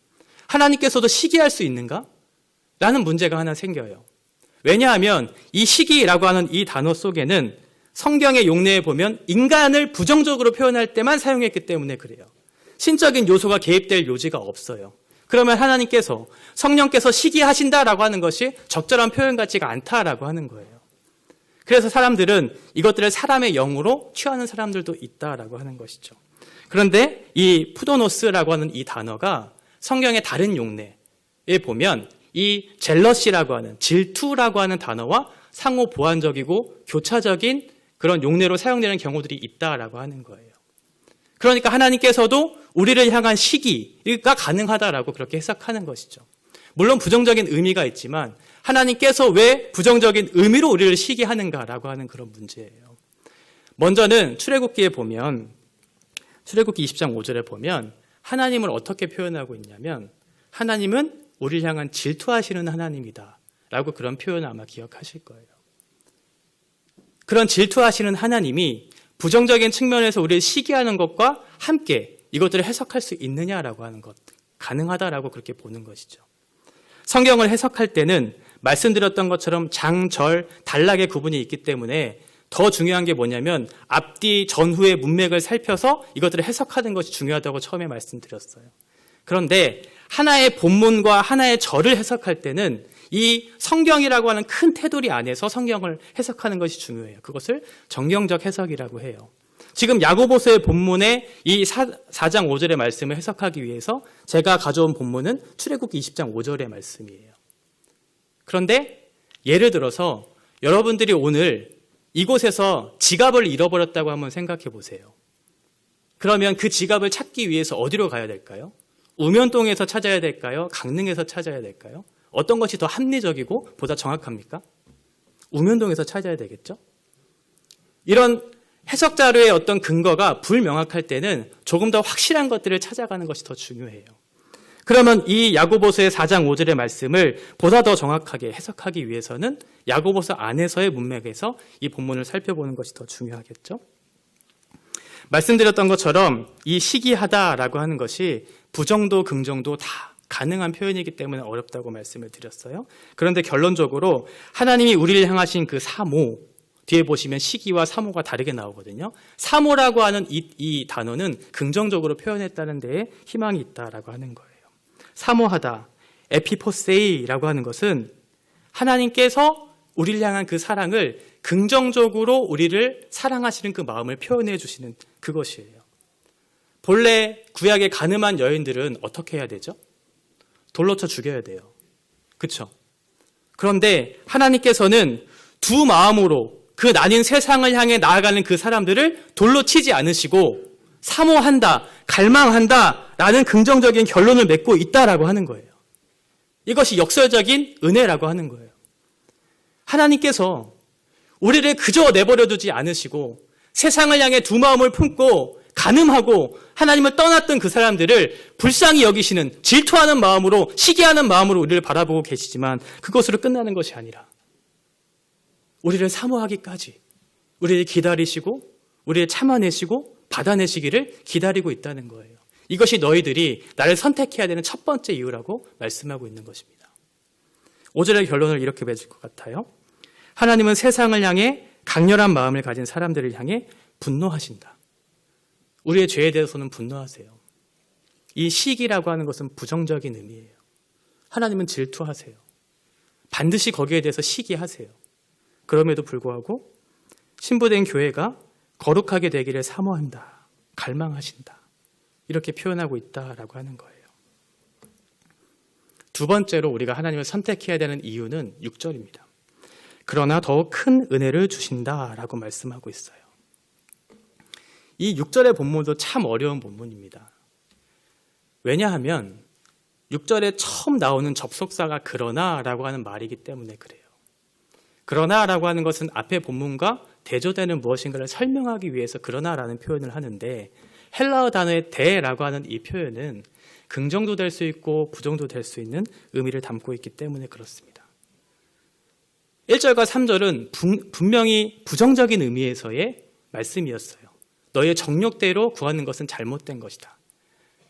하나님께서도 시기할 수 있는가? 라는 문제가 하나 생겨요. 왜냐하면 이 시기라고 하는 이 단어 속에는 성경의 용례에 보면 인간을 부정적으로 표현할 때만 사용했기 때문에 그래요. 신적인 요소가 개입될 요지가 없어요. 그러면 하나님께서 성령께서 시기하신다라고 하는 것이 적절한 표현 같지가 않다라고 하는 거예요. 그래서 사람들은 이것들을 사람의 영으로 취하는 사람들도 있다라고 하는 것이죠. 그런데 이 푸도노스라고 하는 이 단어가 성경의 다른 용례에 보면 이 젤러시라고 하는 질투라고 하는 단어와 상호 보완적이고 교차적인 그런 용례로 사용되는 경우들이 있다라고 하는 거예요. 그러니까 하나님께서도 우리를 향한 시기가 가능하다라고 그렇게 해석하는 것이죠. 물론 부정적인 의미가 있지만 하나님께서 왜 부정적인 의미로 우리를 시기하는가라고 하는 그런 문제예요. 먼저는 출애굽기에 보면 출애굽기 20장 5절에 보면 하나님을 어떻게 표현하고 있냐면 하나님은 우리를 향한 질투하시는 하나님이다 라고 그런 표현을 아마 기억하실 거예요. 그런 질투하시는 하나님이 부정적인 측면에서 우리를 시기하는 것과 함께 이것들을 해석할 수 있느냐라고 하는 것, 가능하다라고 그렇게 보는 것이죠. 성경을 해석할 때는 말씀드렸던 것처럼 장, 절, 단락의 구분이 있기 때문에 더 중요한 게 뭐냐면 앞뒤, 전후의 문맥을 살펴서 이것들을 해석하는 것이 중요하다고 처음에 말씀드렸어요. 그런데 하나의 본문과 하나의 절을 해석할 때는 이 성경이라고 하는 큰 테두리 안에서 성경을 해석하는 것이 중요해요. 그것을 정경적 해석이라고 해요. 지금 야고보서의 본문의 이 4장 5절의 말씀을 해석하기 위해서 제가 가져온 본문은 출애굽기 20장 5절의 말씀이에요. 그런데 예를 들어서 여러분들이 오늘 이곳에서 지갑을 잃어버렸다고 한번 생각해 보세요. 그러면 그 지갑을 찾기 위해서 어디로 가야 될까요? 우면동에서 찾아야 될까요? 강릉에서 찾아야 될까요? 어떤 것이 더 합리적이고 보다 정확합니까? 우면동에서 찾아야 되겠죠? 이런 해석 자료의 어떤 근거가 불명확할 때는 조금 더 확실한 것들을 찾아가는 것이 더 중요해요. 그러면 이 야고보서의 4장 5절의 말씀을 보다 더 정확하게 해석하기 위해서는 야고보서 안에서의 문맥에서 이 본문을 살펴보는 것이 더 중요하겠죠? 말씀드렸던 것처럼 이 시기하다라고 하는 것이 부정도 긍정도 다 가능한 표현이기 때문에 어렵다고 말씀을 드렸어요. 그런데 결론적으로 하나님이 우리를 향하신 그 사모, 뒤에 보시면 시기와 사모가 다르게 나오거든요. 사모라고 하는 이 단어는 긍정적으로 표현했다는 데에 희망이 있다라고 하는 거예요. 사모하다, 에피포세이라고 하는 것은 하나님께서 우리를 향한 그 사랑을 긍정적으로 우리를 사랑하시는 그 마음을 표현해 주시는 그것이에요. 본래 구약의 가늠한 여인들은 어떻게 해야 되죠? 돌로 쳐 죽여야 돼요. 그렇죠? 그런데 하나님께서는 두 마음으로 그 나뉜 세상을 향해 나아가는 그 사람들을 돌로 치지 않으시고 사모한다, 갈망한다 라는 긍정적인 결론을 맺고 있다라고 하는 거예요. 이것이 역설적인 은혜라고 하는 거예요. 하나님께서 우리를 그저 내버려 두지 않으시고 세상을 향해 두 마음을 품고 간음하고 하나님을 떠났던 그 사람들을 불쌍히 여기시는 질투하는 마음으로 시기하는 마음으로 우리를 바라보고 계시지만 그것으로 끝나는 것이 아니라 우리를 사모하기까지 우리를 기다리시고 우리를 참아내시고 받아내시기를 기다리고 있다는 거예요. 이것이 너희들이 나를 선택해야 되는 첫 번째 이유라고 말씀하고 있는 것입니다. 5절의 결론을 이렇게 맺을 것 같아요. 하나님은 세상을 향해 강렬한 마음을 가진 사람들을 향해 분노하신다. 우리의 죄에 대해서는 분노하세요. 이 시기라고 하는 것은 부정적인 의미예요. 하나님은 질투하세요. 반드시 거기에 대해서 시기하세요. 그럼에도 불구하고 신부된 교회가 거룩하게 되기를 사모한다, 갈망하신다. 이렇게 표현하고 있다라고 하는 거예요. 두 번째로 우리가 하나님을 선택해야 되는 이유는 6절입니다. 그러나 더욱 큰 은혜를 주신다라고 말씀하고 있어요. 이 6절의 본문도 참 어려운 본문입니다. 왜냐하면 6절에 처음 나오는 접속사가 그러나라고 하는 말이기 때문에 그래요. 그러나라고 하는 것은 앞의 본문과 대조되는 무엇인가를 설명하기 위해서 그러나라는 표현을 하는데 헬라어 단어의 대라고 하는 이 표현은 긍정도 될 수 있고 부정도 될 수 있는 의미를 담고 있기 때문에 그렇습니다. 1절과 3절은 분명히 부정적인 의미에서의 말씀이었어요. 너의 정욕대로 구하는 것은 잘못된 것이다.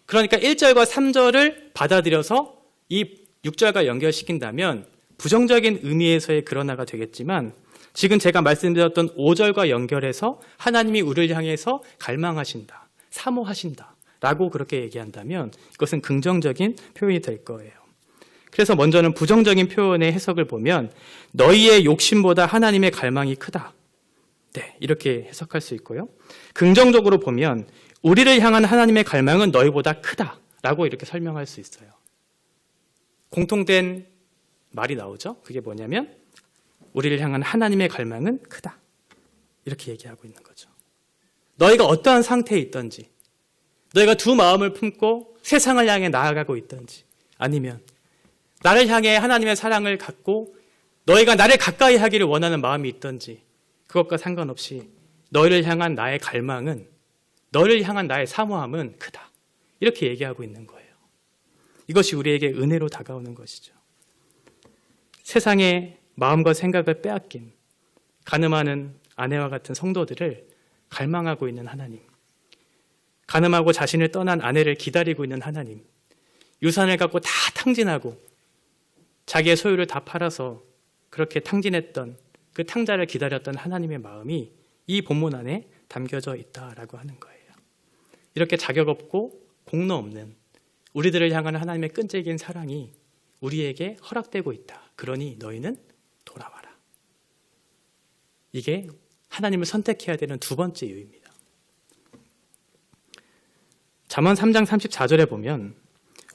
그러니까 1절과 3절을 받아들여서 이 6절과 연결시킨다면 부정적인 의미에서의 그러나가 되겠지만 지금 제가 말씀드렸던 5절과 연결해서 하나님이 우리를 향해서 갈망하신다, 사모하신다 라고 그렇게 얘기한다면 이것은 긍정적인 표현이 될 거예요. 그래서 먼저는 부정적인 표현의 해석을 보면 너희의 욕심보다 하나님의 갈망이 크다. 네, 이렇게 해석할 수 있고요. 긍정적으로 보면 우리를 향한 하나님의 갈망은 너희보다 크다라고 이렇게 설명할 수 있어요. 공통된 말이 나오죠. 그게 뭐냐면 우리를 향한 하나님의 갈망은 크다. 이렇게 얘기하고 있는 거죠. 너희가 어떠한 상태에 있든지 너희가 두 마음을 품고 세상을 향해 나아가고 있든지 아니면 나를 향해 하나님의 사랑을 갖고 너희가 나를 가까이 하기를 원하는 마음이 있든지 그것과 상관없이 너희를 향한 나의 갈망은 너희를 향한 나의 사모함은 크다. 이렇게 얘기하고 있는 거예요. 이것이 우리에게 은혜로 다가오는 것이죠. 세상의 마음과 생각을 빼앗긴 간음하는 아내와 같은 성도들을 갈망하고 있는 하나님, 간음하고 자신을 떠난 아내를 기다리고 있는 하나님, 유산을 갖고 다 탕진하고 자기의 소유를 다 팔아서 그렇게 탕진했던 그 탕자를 기다렸던 하나님의 마음이 이 본문 안에 담겨져 있다라고 하는 거예요. 이렇게 자격 없고 공로 없는 우리들을 향한 하나님의 끈질긴 사랑이 우리에게 허락되고 있다. 그러니 너희는 돌아와라. 이게 하나님을 선택해야 되는 두 번째 이유입니다. 잠언 3장 34절에 보면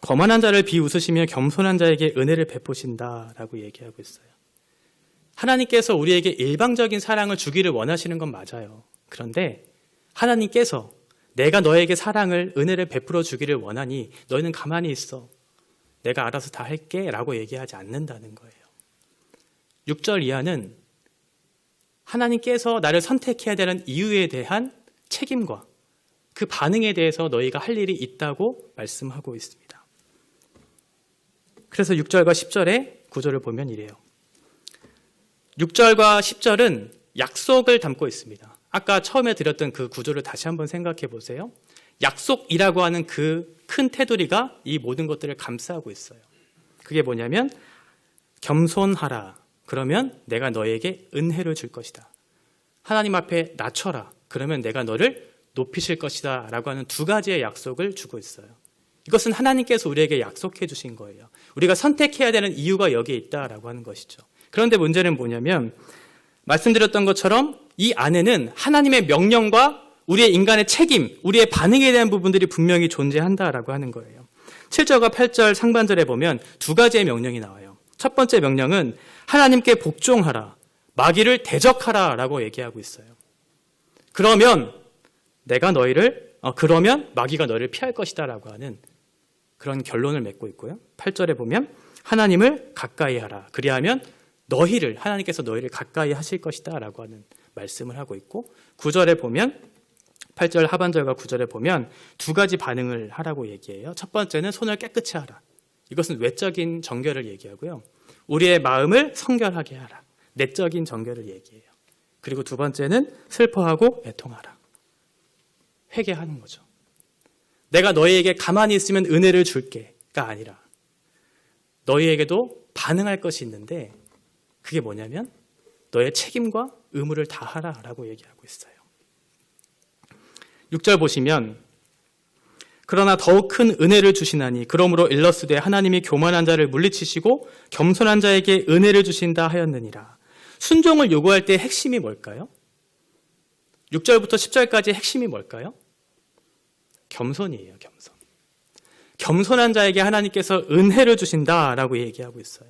거만한 자를 비웃으시며 겸손한 자에게 은혜를 베푸신다라고 얘기하고 있어요. 하나님께서 우리에게 일방적인 사랑을 주기를 원하시는 건 맞아요. 그런데 하나님께서 내가 너에게 사랑을, 은혜를 베풀어 주기를 원하니 너희는 가만히 있어. 내가 알아서 다 할게 라고 얘기하지 않는다는 거예요. 6절 이하는 하나님께서 나를 선택해야 되는 이유에 대한 책임과 그 반응에 대해서 너희가 할 일이 있다고 말씀하고 있습니다. 그래서 6절과 10절의 구절을 보면 이래요. 6절과 10절은 약속을 담고 있습니다. 아까 처음에 드렸던 그 구조를 다시 한번 생각해 보세요. 약속이라고 하는 그 큰 테두리가 이 모든 것들을 감싸고 있어요. 그게 뭐냐면 겸손하라. 그러면 내가 너에게 은혜를 줄 것이다. 하나님 앞에 낮춰라. 그러면 내가 너를 높이실 것이다. 라고 하는 두 가지의 약속을 주고 있어요. 이것은 하나님께서 우리에게 약속해 주신 거예요. 우리가 선택해야 되는 이유가 여기에 있다라고 하는 것이죠. 그런데 문제는 뭐냐면 말씀드렸던 것처럼 이 안에는 하나님의 명령과 우리의 인간의 책임, 우리의 반응에 대한 부분들이 분명히 존재한다라고 하는 거예요. 7절과 8절 상반절에 보면 두 가지의 명령이 나와요. 첫 번째 명령은 하나님께 복종하라, 마귀를 대적하라 라고 얘기하고 있어요. 그러면 마귀가 너희를 피할 것이다 라고 하는 그런 결론을 맺고 있고요. 8절에 보면 하나님을 가까이 하라. 그리하면 하나님께서 너희를 가까이 하실 것이다 라고 하는 말씀을 하고 있고 9절에 보면 8절 하반절과 9절에 보면 두 가지 반응을 하라고 얘기해요. 첫 번째는 손을 깨끗이 하라. 이것은 외적인 정결을 얘기하고요. 우리의 마음을 성결하게 하라. 내적인 정결을 얘기해요. 그리고 두 번째는 슬퍼하고 애통하라. 회개하는 거죠. 내가 너희에게 가만히 있으면 은혜를 줄게가 아니라 너희에게도 반응할 것이 있는데 그게 뭐냐면 너의 책임과 의무를 다하라라고 얘기하고 있어요. 6절 보시면 그러나 더욱 큰 은혜를 주시나니 그러므로 일러스되 하나님이 교만한 자를 물리치시고 겸손한 자에게 은혜를 주신다 하였느니라. 순종을 요구할 때 핵심이 뭘까요? 6절부터 10절까지 핵심이 뭘까요? 겸손이에요. 겸손. 겸손한 자에게 하나님께서 은혜를 주신다라고 얘기하고 있어요.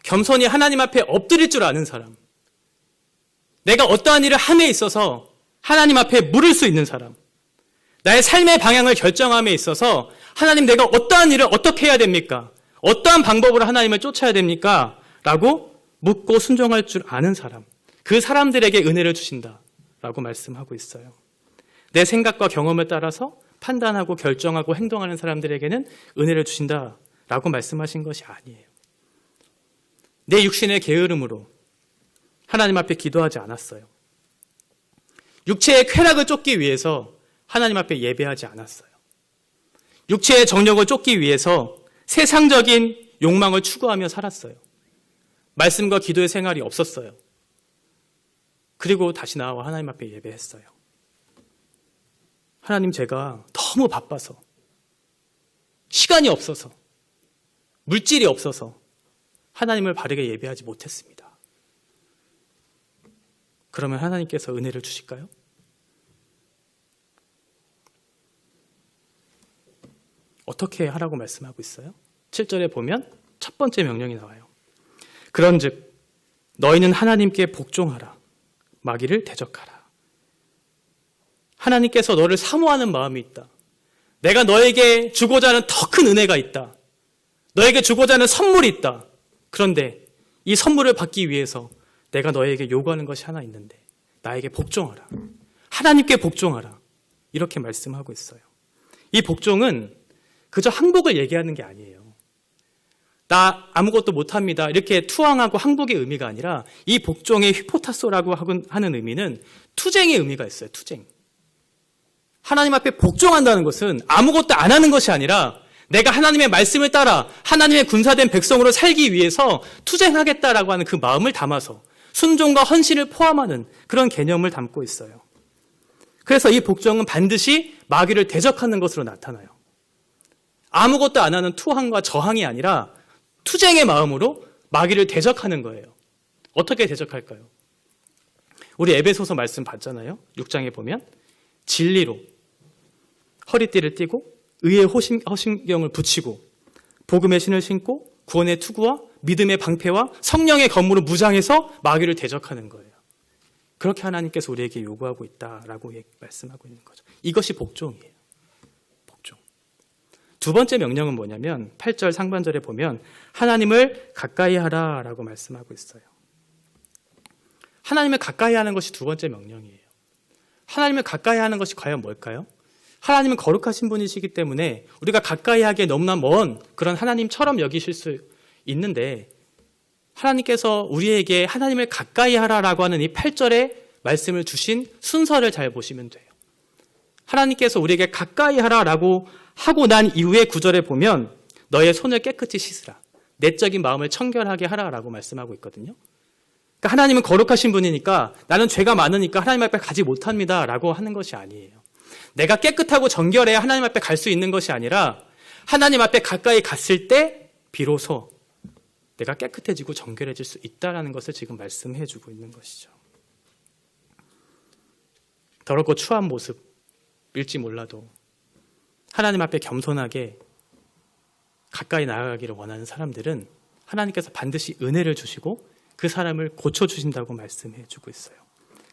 겸손이 하나님 앞에 엎드릴 줄 아는 사람, 내가 어떠한 일을 함에 있어서 하나님 앞에 물을 수 있는 사람, 나의 삶의 방향을 결정함에 있어서 하나님 내가 어떠한 일을 어떻게 해야 됩니까? 어떠한 방법으로 하나님을 쫓아야 됩니까? 라고 묻고 순종할 줄 아는 사람, 그 사람들에게 은혜를 주신다라고 말씀하고 있어요. 내 생각과 경험을 따라서 판단하고 결정하고 행동하는 사람들에게는 은혜를 주신다라고 말씀하신 것이 아니에요. 내 육신의 게으름으로 하나님 앞에 기도하지 않았어요. 육체의 쾌락을 쫓기 위해서 하나님 앞에 예배하지 않았어요. 육체의 정욕을 쫓기 위해서 세상적인 욕망을 추구하며 살았어요. 말씀과 기도의 생활이 없었어요. 그리고 다시 나와 하나님 앞에 예배했어요. 하나님, 제가 너무 바빠서, 시간이 없어서, 물질이 없어서 하나님을 바르게 예배하지 못했습니다. 그러면 하나님께서 은혜를 주실까요? 어떻게 하라고 말씀하고 있어요? 7절에 보면 첫 번째 명령이 나와요. 그런즉 너희는 하나님께 복종하라. 마귀를 대적하라. 하나님께서 너를 사모하는 마음이 있다. 내가 너에게 주고자 하는 더 큰 은혜가 있다. 너에게 주고자 하는 선물이 있다. 그런데 이 선물을 받기 위해서 내가 너에게 요구하는 것이 하나 있는데 나에게 복종하라. 하나님께 복종하라. 이렇게 말씀하고 있어요. 이 복종은 그저 항복을 얘기하는 게 아니에요. 나 아무것도 못합니다. 이렇게 투항하고 항복의 의미가 아니라 이 복종의 휘포타소라고 하는 의미는 투쟁의 의미가 있어요. 투쟁. 하나님 앞에 복종한다는 것은 아무것도 안 하는 것이 아니라 내가 하나님의 말씀을 따라 하나님의 군사된 백성으로 살기 위해서 투쟁하겠다라고 하는 그 마음을 담아서 순종과 헌신을 포함하는 그런 개념을 담고 있어요. 그래서 이 복종은 반드시 마귀를 대적하는 것으로 나타나요. 아무것도 안 하는 투항과 저항이 아니라 투쟁의 마음으로 마귀를 대적하는 거예요. 어떻게 대적할까요? 우리 에베소서 말씀 봤잖아요. 6장에 보면 진리로 허리띠를 띠고 의의 허신경을 붙이고 복음의 신을 신고 구원의 투구와 믿음의 방패와 성령의 검으로 무장해서 마귀를 대적하는 거예요. 그렇게 하나님께서 우리에게 요구하고 있다라고 말씀하고 있는 거죠. 이것이 복종이에요. 복종. 두 번째 명령은 뭐냐면 8절 상반절에 보면 하나님을 가까이 하라라고 말씀하고 있어요. 하나님을 가까이 하는 것이 두 번째 명령이에요. 하나님을 가까이 하는 것이 과연 뭘까요? 하나님은 거룩하신 분이시기 때문에 우리가 가까이 하기에 너무나 먼 그런 하나님처럼 여기실 수 있는데 하나님께서 우리에게 하나님을 가까이 하라라고 하는 이 8절의 말씀을 주신 순서를 잘 보시면 돼요. 하나님께서 우리에게 가까이 하라라고 하고 난 이후의 구절에 보면 너의 손을 깨끗이 씻으라. 내적인 마음을 청결하게 하라라고 말씀하고 있거든요. 그러니까 하나님은 거룩하신 분이니까 나는 죄가 많으니까 하나님 앞에 가지 못합니다라고 하는 것이 아니에요. 내가 깨끗하고 정결해야 하나님 앞에 갈 수 있는 것이 아니라 하나님 앞에 가까이 갔을 때 비로소 내가 깨끗해지고 정결해질 수 있다는 것을 지금 말씀해 주고 있는 것이죠. 더럽고 추한 모습일지 몰라도 하나님 앞에 겸손하게 가까이 나아가기를 원하는 사람들은 하나님께서 반드시 은혜를 주시고 그 사람을 고쳐주신다고 말씀해 주고 있어요.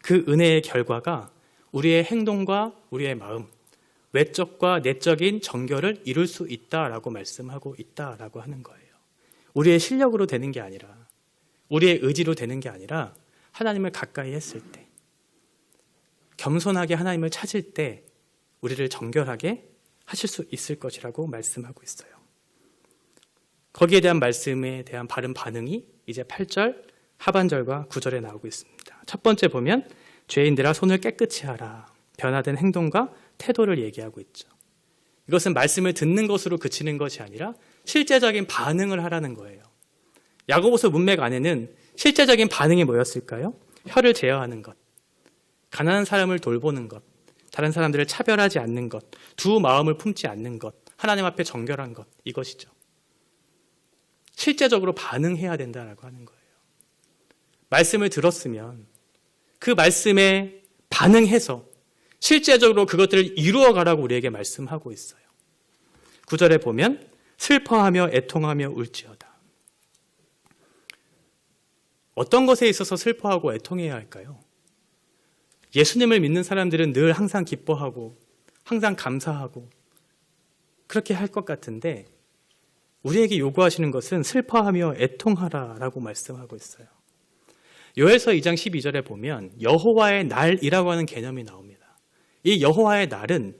그 은혜의 결과가 우리의 행동과 우리의 마음, 외적과 내적인 정결을 이룰 수 있다라고 말씀하고 있다라고 하는 거예요. 우리의 실력으로 되는 게 아니라, 우리의 의지로 되는 게 아니라 하나님을 가까이 했을 때, 겸손하게 하나님을 찾을 때 우리를 정결하게 하실 수 있을 것이라고 말씀하고 있어요. 거기에 대한 말씀에 대한 바른 반응이 이제 8절 하반절과 9절에 나오고 있습니다. 첫 번째 보면 죄인들아 손을 깨끗이 하라. 변화된 행동과 태도를 얘기하고 있죠. 이것은 말씀을 듣는 것으로 그치는 것이 아니라 실제적인 반응을 하라는 거예요. 야고보서 문맥 안에는 실제적인 반응이 뭐였을까요? 혀를 제어하는 것, 가난한 사람을 돌보는 것, 다른 사람들을 차별하지 않는 것, 두 마음을 품지 않는 것, 하나님 앞에 정결한 것, 이것이죠. 실제적으로 반응해야 된다라고 하는 거예요. 말씀을 들었으면 그 말씀에 반응해서 실제적으로 그것들을 이루어가라고 우리에게 말씀하고 있어요. 9절에 보면 슬퍼하며 애통하며 울지어다. 어떤 것에 있어서 슬퍼하고 애통해야 할까요? 예수님을 믿는 사람들은 늘 항상 기뻐하고 항상 감사하고 그렇게 할 것 같은데 우리에게 요구하시는 것은 슬퍼하며 애통하라라고 말씀하고 있어요. 요엘서 2장 12절에 보면 여호와의 날이라고 하는 개념이 나옵니다. 이 여호와의 날은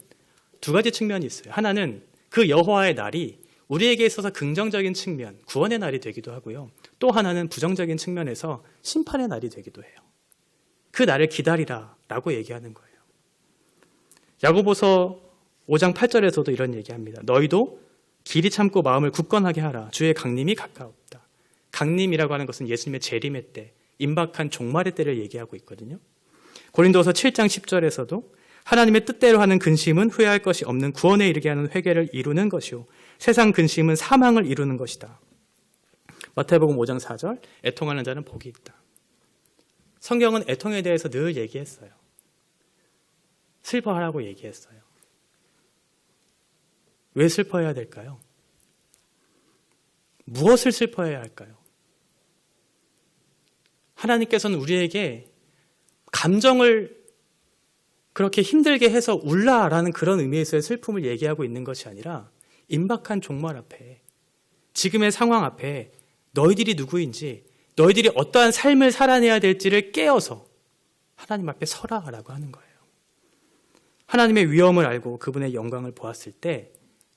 두 가지 측면이 있어요. 하나는 그 여호와의 날이 우리에게 있어서 긍정적인 측면, 구원의 날이 되기도 하고요. 또 하나는 부정적인 측면에서 심판의 날이 되기도 해요. 그 날을 기다리라라고 얘기하는 거예요. 야고보서 5장 8절에서도 이런 얘기합니다. 너희도 길이 참고 마음을 굳건하게 하라. 주의 강림이 가까웠다. 강림이라고 하는 것은 예수님의 재림의 때, 임박한 종말의 때를 얘기하고 있거든요. 고린도서 7장 10절에서도 하나님의 뜻대로 하는 근심은 후회할 것이 없는 구원에 이르게 하는 회개를 이루는 것이요 세상 근심은 사망을 이루는 것이다. 마태복음 5장 4절 애통하는 자는 복이 있다. 성경은 애통에 대해서 늘 얘기했어요. 슬퍼하라고 얘기했어요. 왜 슬퍼해야 될까요? 무엇을 슬퍼해야 할까요? 하나님께서는 우리에게 감정을 그렇게 힘들게 해서 울라라는 그런 의미에서의 슬픔을 얘기하고 있는 것이 아니라 임박한 종말 앞에, 지금의 상황 앞에 너희들이 누구인지, 너희들이 어떠한 삶을 살아내야 될지를 깨어서 하나님 앞에 서라라고 하는 거예요. 하나님의 위엄을 알고 그분의 영광을 보았을 때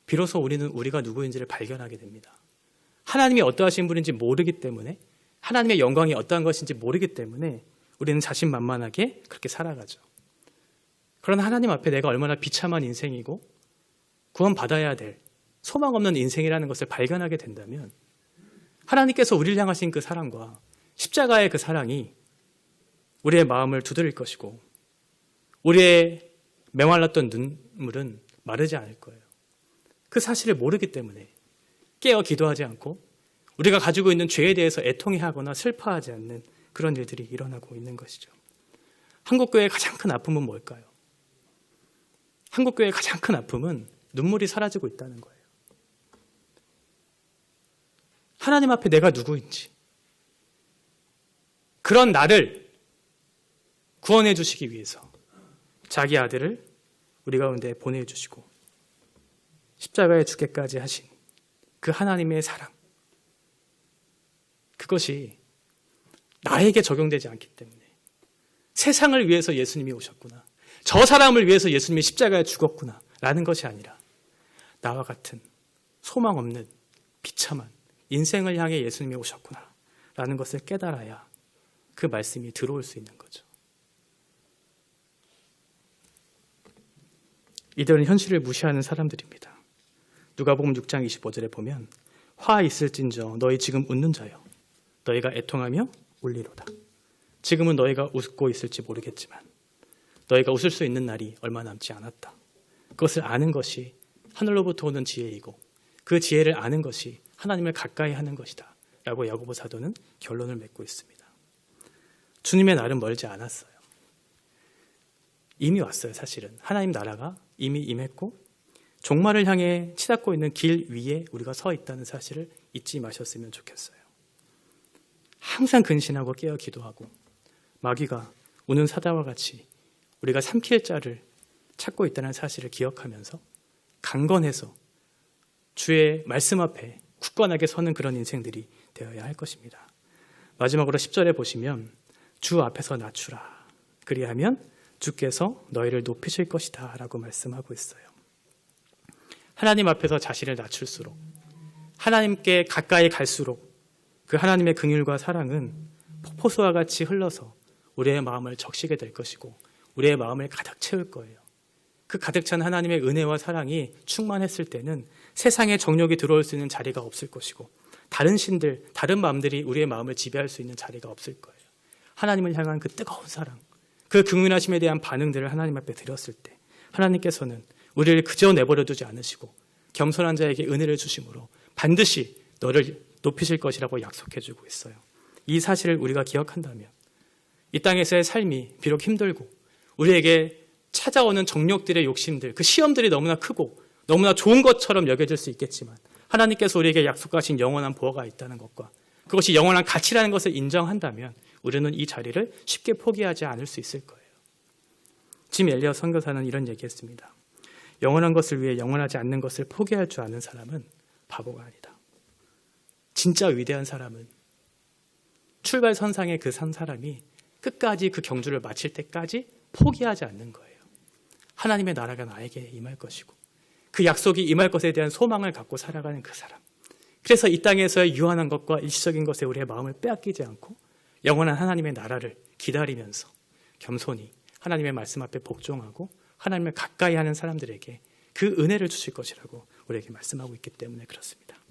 비로소 우리는 우리가 누구인지를 발견하게 됩니다. 하나님이 어떠하신 분인지 모르기 때문에, 하나님의 영광이 어떠한 것인지 모르기 때문에 우리는 자신만만하게 그렇게 살아가죠. 그러나 하나님 앞에 내가 얼마나 비참한 인생이고 구원받아야 될 소망 없는 인생이라는 것을 발견하게 된다면 하나님께서 우리를 향하신 그 사랑과 십자가의 그 사랑이 우리의 마음을 두드릴 것이고 우리의 메말랐던 눈물은 마르지 않을 거예요. 그 사실을 모르기 때문에 깨어 기도하지 않고 우리가 가지고 있는 죄에 대해서 애통해하거나 슬퍼하지 않는 그런 일들이 일어나고 있는 것이죠. 한국교회의 가장 큰 아픔은 뭘까요? 한국교회의 가장 큰 아픔은 눈물이 사라지고 있다는 거예요. 하나님 앞에 내가 누구인지, 그런 나를 구원해 주시기 위해서 자기 아들을 우리 가운데 보내주시고 십자가에 죽게까지 하신 그 하나님의 사랑, 그것이 나에게 적용되지 않기 때문에 세상을 위해서 예수님이 오셨구나, 저 사람을 위해서 예수님이 십자가에 죽었구나 라는 것이 아니라 나와 같은 소망 없는 비참한 인생을 향해 예수님이 오셨구나 라는 것을 깨달아야 그 말씀이 들어올 수 있는 거죠. 이들은 현실을 무시하는 사람들입니다. 누가복음 6장 25절에 보면 화 있을진저 너희 지금 웃는 자여 너희가 애통하며 울리로다. 지금은 너희가 웃고 있을지 모르겠지만 너희가 웃을 수 있는 날이 얼마 남지 않았다. 그것을 아는 것이 하늘로부터 오는 지혜이고 그 지혜를 아는 것이 하나님을 가까이 하는 것이다 라고 야고보 사도는 결론을 맺고 있습니다. 주님의 날은 멀지 않았어요. 이미 왔어요. 사실은 하나님 나라가 이미 임했고 종말을 향해 치닫고 있는 길 위에 우리가 서 있다는 사실을 잊지 마셨으면 좋겠어요. 항상 근신하고 깨어 기도하고 마귀가 우는 사자와 같이 우리가 삼킬 자를 찾고 있다는 사실을 기억하면서 강건해서 주의 말씀 앞에 굳건하게 서는 그런 인생들이 되어야 할 것입니다. 마지막으로 10절에 보시면 주 앞에서 낮추라. 그리하면 주께서 너희를 높이실 것이다 라고 말씀하고 있어요. 하나님 앞에서 자신을 낮출수록 하나님께 가까이 갈수록 그 하나님의 긍휼과 사랑은 폭포수와 같이 흘러서 우리의 마음을 적시게 될 것이고 우리의 마음을 가득 채울 거예요. 그 가득 찬 하나님의 은혜와 사랑이 충만했을 때는 세상에 정욕이 들어올 수 있는 자리가 없을 것이고 다른 신들, 다른 마음들이 우리의 마음을 지배할 수 있는 자리가 없을 거예요. 하나님을 향한 그 뜨거운 사랑, 그 긍휼하심에 대한 반응들을 하나님 앞에 드렸을 때 하나님께서는 우리를 그저 내버려 두지 않으시고 겸손한 자에게 은혜를 주심으로 반드시 너를 높이실 것이라고 약속해 주고 있어요. 이 사실을 우리가 기억한다면 이 땅에서의 삶이 비록 힘들고 우리에게 찾아오는 정욕들의 욕심들, 그 시험들이 너무나 크고 너무나 좋은 것처럼 여겨질 수 있겠지만 하나님께서 우리에게 약속하신 영원한 보호가 있다는 것과 그것이 영원한 가치라는 것을 인정한다면 우리는 이 자리를 쉽게 포기하지 않을 수 있을 거예요. 짐 엘리엇 선교사는 이런 얘기했습니다. 영원한 것을 위해 영원하지 않는 것을 포기할 줄 아는 사람은 바보가 아니다. 진짜 위대한 사람은 출발선상에 그 산 사람이 끝까지 그 경주를 마칠 때까지 포기하지 않는 거예요. 하나님의 나라가 나에게 임할 것이고 그 약속이 임할 것에 대한 소망을 갖고 살아가는 그 사람. 그래서 이 땅에서의 유한한 것과 일시적인 것에 우리의 마음을 빼앗기지 않고 영원한 하나님의 나라를 기다리면서 겸손히 하나님의 말씀 앞에 복종하고 하나님을 가까이 하는 사람들에게 그 은혜를 주실 것이라고 우리에게 말씀하고 있기 때문에 그렇습니다.